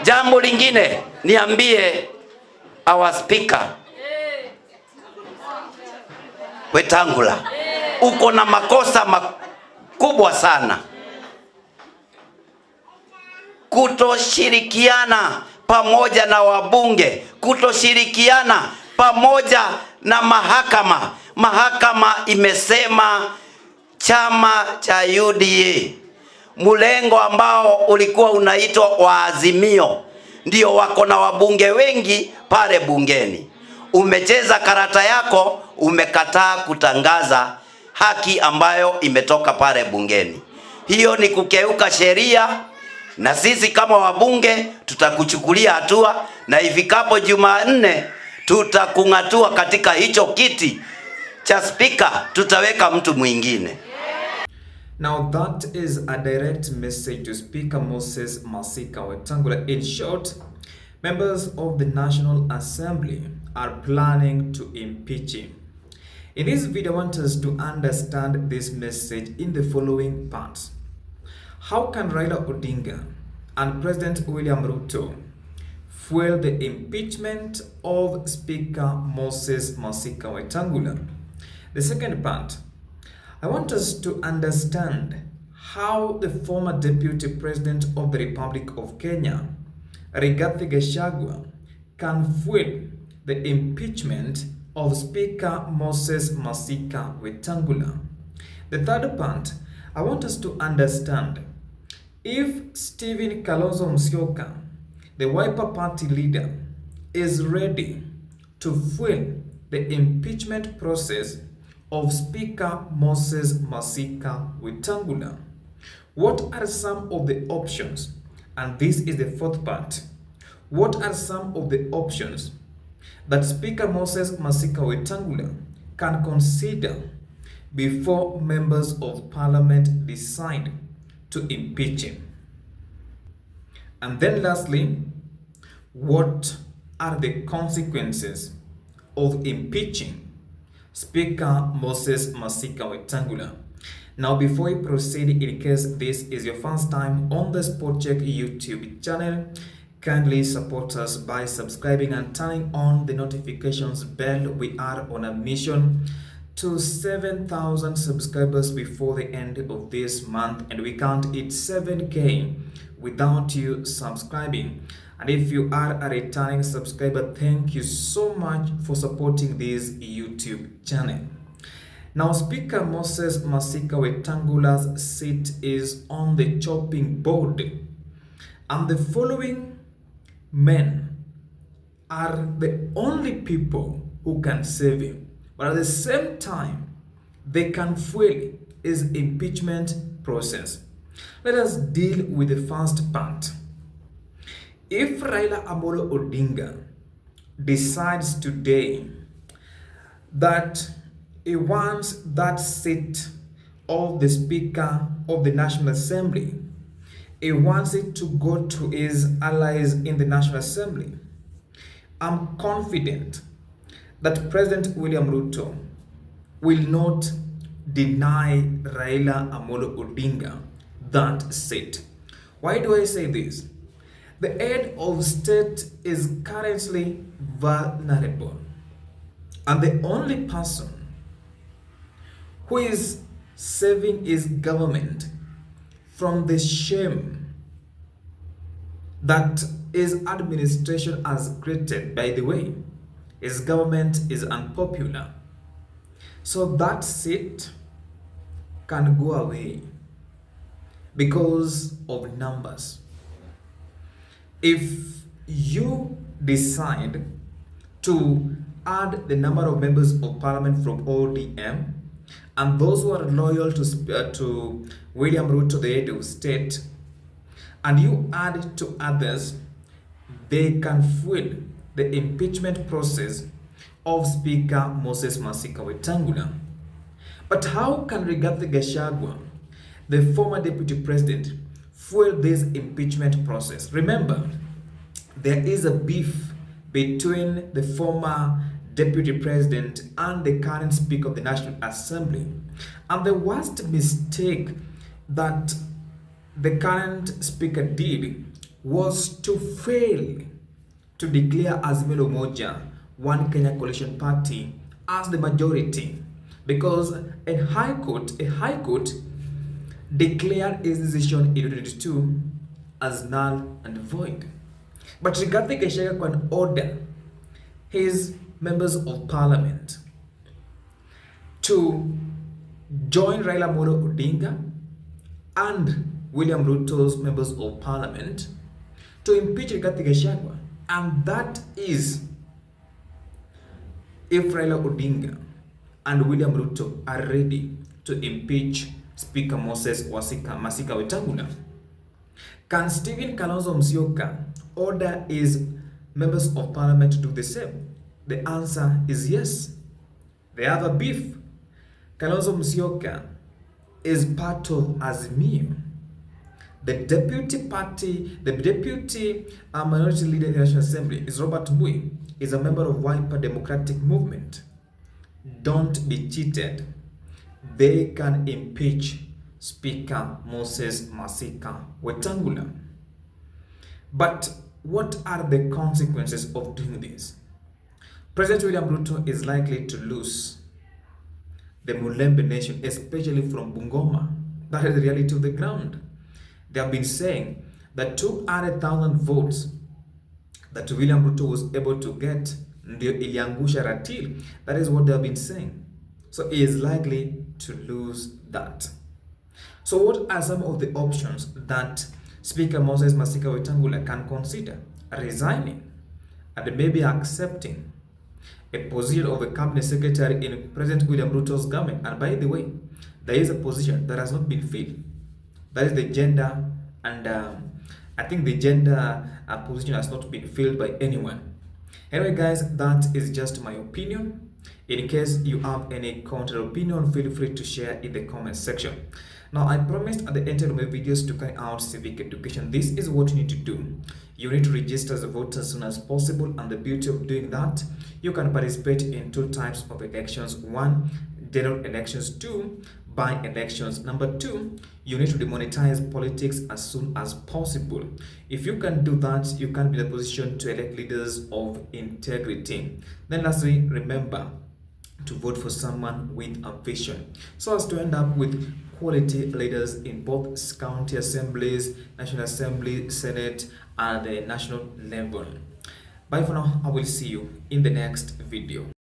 Jambo lingine niambie our speaker Wetangula, uko na makosa makubwa sana kutoshirikiana pamoja na wabunge, kutoshirikiana pamoja na mahakama. Mahakama imesema chama cha UDA, mlengo ambao ulikuwa unaitwa wa Azimio, ndio wako na wabunge wengi pale bungeni. Umecheza karata yako, umekataa kutangaza haki ambayo imetoka pale bungeni. Hiyo ni kukeuka sheria, na sisi kama wabunge tutakuchukulia hatua, na ifikapo Jumanne tutakung'atua katika hicho kiti cha speaker, tutaweka mtu mwingine. Now that is a direct message to Speaker Moses Masika Wetangula. In short, members of the National Assembly are planning to impeach him. In this video, I want us to understand this message in the following parts. How can Raila Odinga and President William Ruto fuel the impeachment of Speaker Moses Masika Wetangula? The second part, I want us to understand how the former Deputy President of the Republic of Kenya, Rigathi Gachagua, can fuel the impeachment of Speaker Moses Masika Wetangula. The third part, I want us to understand if Stephen Kalonzo Musyoka, the Wiper Party leader, is ready to fuel the impeachment process of Speaker Moses Masika Wetangula. What are some of the options? And this is the fourth part. What are some of the options that Speaker Moses Masika Wetangula can consider before members of parliament decide to impeach him? And then lastly, what are the consequences of impeaching Speaker Moses Masika Wetangula? Now, before we proceed, in case this is your first time on the Spot Check YouTube channel, kindly support us by subscribing and turning on the notifications bell. We are on a mission to 7,000 subscribers before the end of this month, and we can't hit 7K without you subscribing. And if you are a returning subscriber, thank you so much for supporting this YouTube channel. Now, Speaker Moses Masika Wetangula's seat is on the chopping board, and the following men are the only people who can save him, but at the same time, they can fuel his impeachment process. Let us deal with the first part. If Raila Amolo Odinga decides today that he wants that seat of the Speaker of the National Assembly, he wants it to go to his allies in the National Assembly, I'm confident that President William Ruto will not deny Raila Amolo Odinga that seat. Why do I say this? The head of state is currently vulnerable, and the only person who is saving his government from the shame that his administration has created. By the way, his government is unpopular, so that seat can go away because of numbers. If you decide to add the number of members of parliament from ODM and those who are loyal to William Ruto, the head of state, and you add to others, they can fuel the impeachment process of Speaker Moses Masika Wetangula. But how can Rigathi Gachagua, the former deputy president, fuel this impeachment process? Remember, there is a beef between the former deputy president and the current speaker of the National Assembly. And the worst mistake that the current speaker did was to fail to declare Azimio la Umoja, One Kenya Coalition Party, as the majority, because a high court declared its decision in 2022 as null and void. But Rigathi Gachagua can order his members of parliament to join Raila Amolo Odinga and William Ruto's members of parliament to impeach Rigathi Gachagua. And that is if Raila Odinga and William Ruto are ready to impeach Speaker Masika Wetangula. Can Stephen Kalonzo Musyoka order his members of parliament to do the same? The answer is yes. They have a beef. Kalonzo Musyoka is part of Azimio. The deputy minority leader in the National Assembly is Robert Mbui, is a member of Wiper Democratic Movement. Don't be cheated. They can impeach Speaker Moses Masika Wetangula. But what are the consequences of doing this? President William Ruto is likely to lose the Mulembe Nation, especially from Bungoma. That is the reality of the ground. They have been saying that 200,000 votes that William Ruto was able to get ndio iliangusha Ratil. That is what they have been saying. So he is likely to lose that. So what are some of the options that Speaker Moses Masika Wetangula can consider? Resigning and maybe accepting a position of a cabinet secretary in President William Ruto's government. And by the way, there is a position that has not been filled. That is the gender, and I think the gender position has not been filled by anyone. Anyway guys, that is just my opinion. In case you have any counter opinion, feel free to share in the comment section. Now, I promised at the end of my videos to carry out civic education. This is what you need to do. You need to register as a voter as soon as possible, and the beauty of doing that, you can participate in 2 types of elections. 1, general elections. 2, by-elections. Number 2, you need to demonetize politics as soon as possible. If you can do that, you can be in a position to elect leaders of integrity. Then lastly, remember to vote for someone with a vision, so as to end up with quality leaders in both county assemblies, National Assembly, Senate, and the national level. Bye for now. I will see you in the next video.